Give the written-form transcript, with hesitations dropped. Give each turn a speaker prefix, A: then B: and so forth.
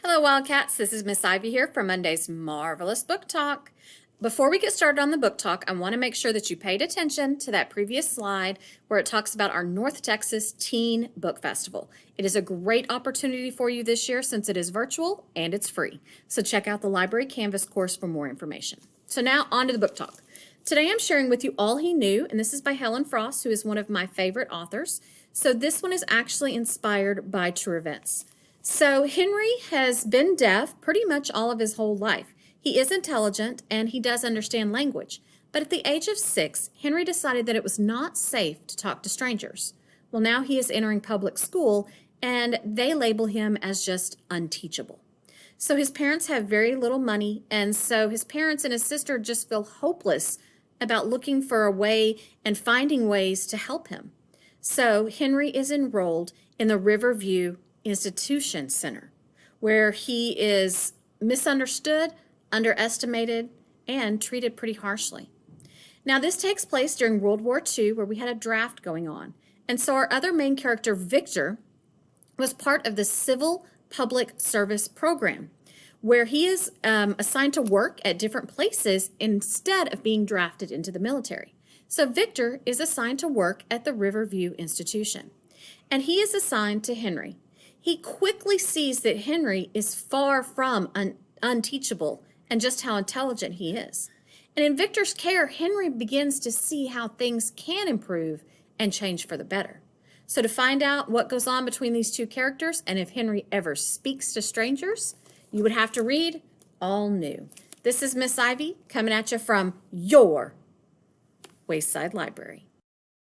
A: Hello, Wildcats. This is Miss Ivy here from Monday's Marvelous Book Talk. Before we get started on the book talk, I want to make sure that you paid attention to that previous slide where it talks about our North Texas Teen Book Festival. It is a great opportunity for you this year since it is virtual and it's free. So check out the Library Canvas course for more information. So now on to the book talk. Today I'm sharing with you All He Knew, and this is by Helen Frost, who is one of my favorite authors. So this one is actually inspired by true events. So Henry has been deaf pretty much all of his whole life. He is intelligent and he does understand language. But at the age of 6, Henry decided that it was not safe to talk to strangers. Well, now he is entering public school and they label him as just unteachable. So his parents have very little money, and so his parents and his sister just feel hopeless about looking for a way and finding ways to help him. So Henry is enrolled in the Riverview Institution Center, where he is misunderstood, underestimated, and treated pretty harshly. Now, this takes place during World War II, where we had a draft going on. And so our other main character, Victor, was part of the Civil Public Service Program, where he is assigned to work at different places instead of being drafted into the military. So Victor is assigned to work at the Riverview Institution, and he is assigned to Henry. He quickly sees that Henry is far from unteachable and just how intelligent he is. And in Victor's care, Henry begins to see how things can improve and change for the better. So to find out what goes on between these two characters and if Henry ever speaks to strangers, you would have to read All New. This is Miss Ivy coming at you from your Wayside Library.